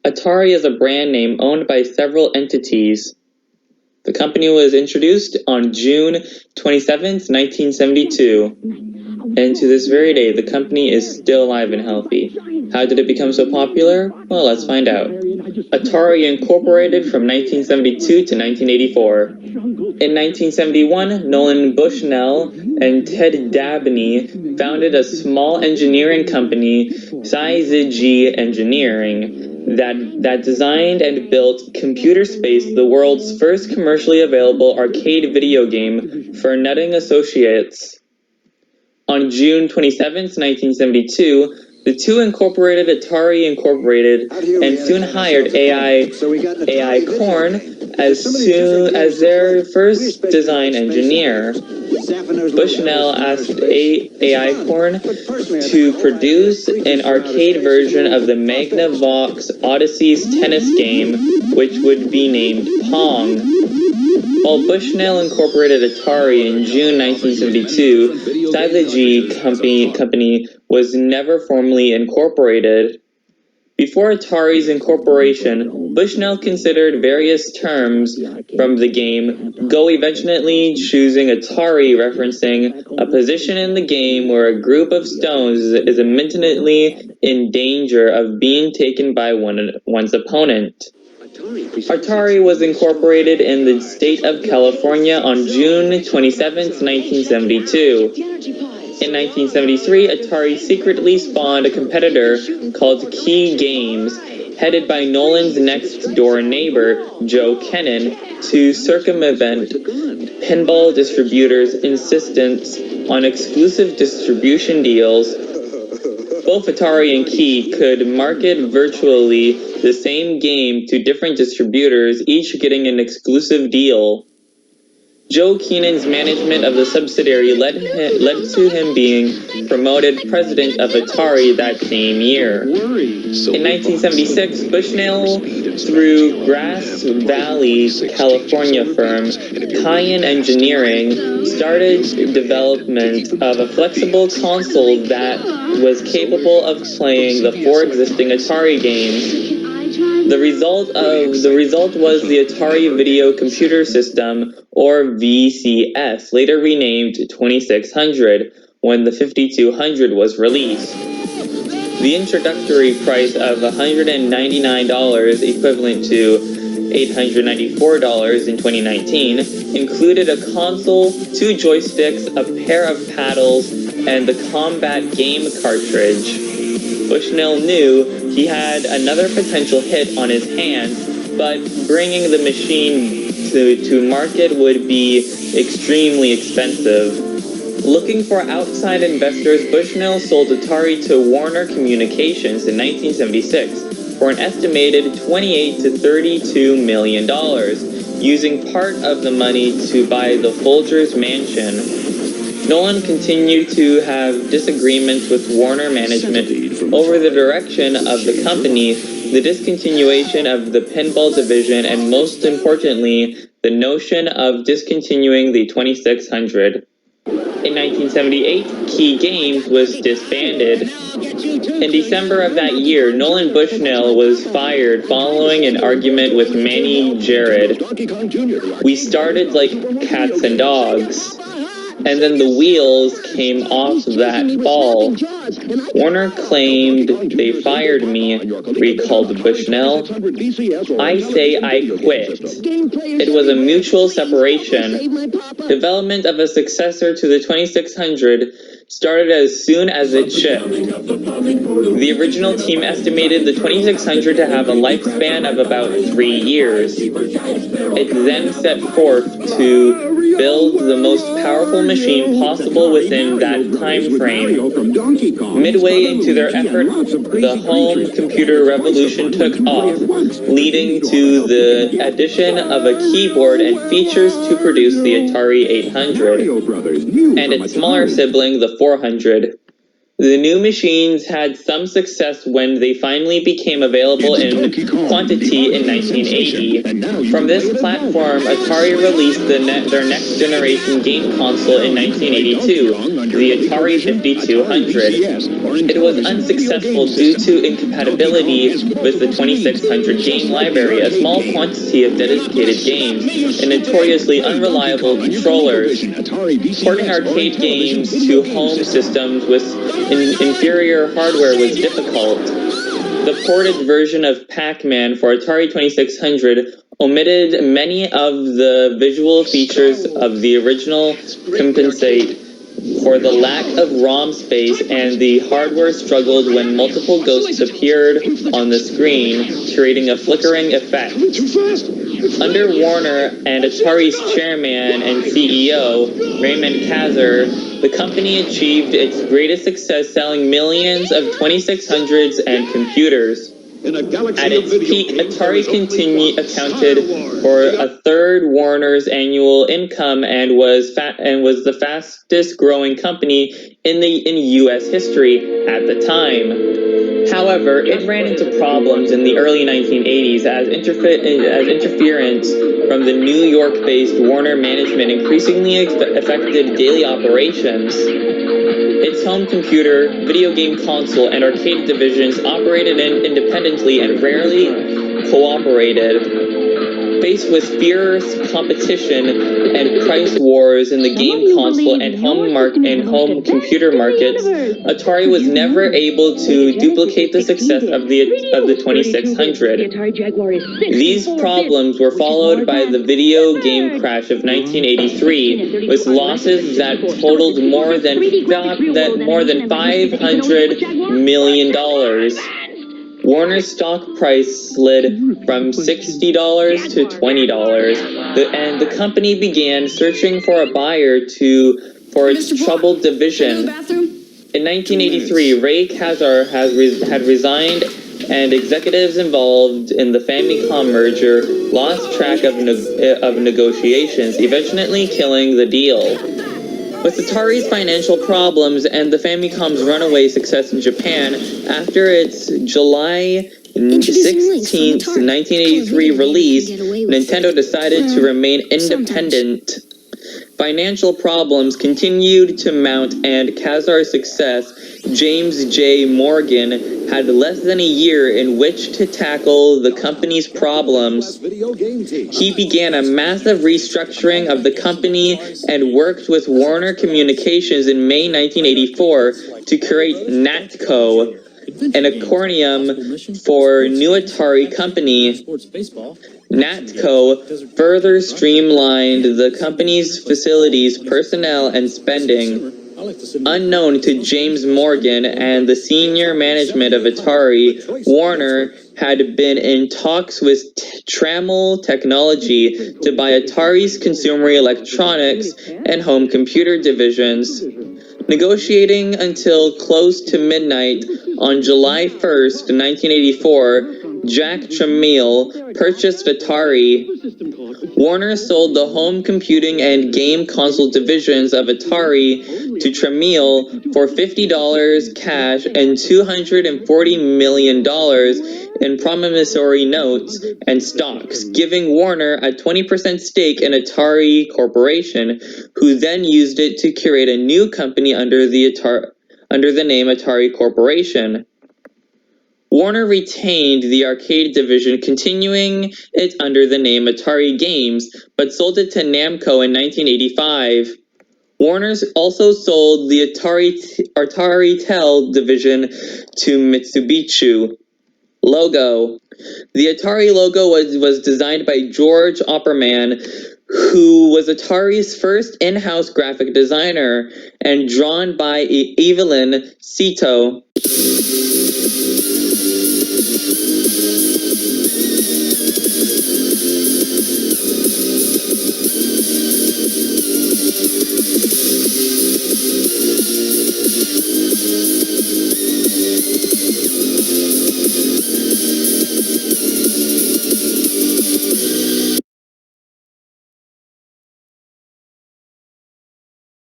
Atari is a brand name owned by several entities. The company was introduced on June 27, 1972, and to this very day, the company is still alive and healthy. How did it become so popular? Well, let's find out. Atari incorporated from 1972 to 1984. In 1971, Nolan Bushnell and Ted Dabney founded a small engineering company, Syzygy Engineering, that designed and built Computer Space, the world's first commercially available arcade video game for Nutting Associates. On June 27, 1972, the two incorporated Atari Incorporated and soon hired AI Korn as their first design engineer. Bushnell asked AI Korn to produce an arcade version of the Magnavox Odyssey's tennis game, which would be named Pong. While Bushnell incorporated Atari in June 1972, Syzygy Company was never formally incorporated. Before Atari's incorporation, Bushnell considered various terms from the game, Go eventually choosing Atari, referencing a position in the game where a group of stones is imminently in danger of being taken by one's opponent. Atari was incorporated in the state of California on June 27, 1972. In 1973, Atari secretly spawned a competitor called Key Games, headed by Nolan's next-door neighbor, Joe Kennan, to circumvent pinball distributors' insistence on exclusive distribution deals. Both Atari and Key could market virtually the same game to different distributors, each getting an exclusive deal. Joe Keenan's management of the subsidiary led to him being promoted president of Atari that same year. In 1976, Bushnell, through Grass Valley, California firm Cayenne Engineering, started development of a flexible console that was capable of playing the four existing Atari games. The result was the Atari Video Computer System, or VCS, later renamed 2600 when the 5200 was released. The introductory price of $199, equivalent to $894 in 2019, included a console, 2 joysticks, a pair of paddles, and the combat game cartridge. Bushnell knew he had another potential hit on his hands, but bringing the machine to market would be extremely expensive. Looking for outside investors, Bushnell sold Atari to Warner Communications in 1976 for an estimated $28 to $32 million, using part of the money to buy the Folgers mansion. Nolan continued to have disagreements with Warner management over the direction of the company, the discontinuation of the pinball division, and most importantly, the notion of discontinuing the 2600. In 1978, Key Games was disbanded. In December of that year, Nolan Bushnell was fired following an argument with Manny Jared. We started like cats and dogs. And then the wheels came off that fall. Warner claimed they fired me, recalled Bushnell. I say I quit. It was a mutual separation. Development of a successor to the 2600 started as soon as it shipped. The original team estimated the 2600 to have a lifespan of about 3 years. It then set forth to build the most powerful machine possible within that time frame. Midway into their effort, the home computer revolution took off, leading to the addition of a keyboard and features to produce the Atari 800 and its smaller sibling, the 400. The new machines had some success when they finally became available in quantity in 1980. From this platform, Atari released their next generation game console in 1982, the Atari 5200. It was unsuccessful due to incompatibility with the 2600 game library, a small quantity of dedicated games, and notoriously unreliable controllers. Porting arcade games to home systems with inferior hardware was difficult. The ported version of Pac-Man for Atari 2600 omitted many of the visual features of the original, compensate for the lack of ROM space, and the hardware struggled when multiple ghosts appeared on the screen, creating a flickering effect. Under Warner and Atari's chairman and CEO, Raymond Kazar, the company achieved its greatest success selling millions of 2600s and computers. At its peak, Atari accounted for a third Warner's annual income and was the fastest growing company in U.S. history at the time. However, it ran into problems in the early 1980s as interference from the New York-based Warner management increasingly affected daily operations. Its home computer, video game console, and arcade divisions operated independently and rarely cooperated. Faced with fierce competition and price wars in the game console and home computer markets, Atari was never able to duplicate the success of the 2600. These problems were followed by the video game crash of 1983, with losses that totaled more than $500 million. Warner's stock price slid from $60 to $20, and the company began searching for a buyer for its troubled division. In 1983, Ray Kazar had resigned, and executives involved in the Famicom merger lost track of negotiations, eventually killing the deal. With Atari's financial problems and the Famicom's runaway success in Japan, after its July 16, 1983 release, Nintendo decided to remain independent. Financial problems continued to mount, and Kazar's success, James J. Morgan, had less than a year in which to tackle the company's problems. He began a massive restructuring of the company and worked with Warner Communications in May 1984 to create Natco, an acronym for New Atari Company. Natco further streamlined the company's facilities, personnel, and spending. Unknown to James Morgan and the senior management of Atari, Warner had been in talks with Trammell Technology to buy Atari's consumer electronics and home computer divisions. Negotiating until close to midnight on July 1st, 1984, Jack Tramiel purchased Atari. Warner sold the home computing and game console divisions of Atari to Tramiel for $50 cash and $240 million in promissory notes and stocks, giving Warner a 20% stake in Atari Corporation, who then used it to create a new company under the name Atari Corporation. Warner retained the arcade division, continuing it under the name Atari Games, but sold it to Namco in 1985. Warner also sold the Atari Tel division to Mitsubishi. Logo. The Atari logo was designed by George Opperman, who was Atari's first in-house graphic designer, and drawn by Evelyn Sito.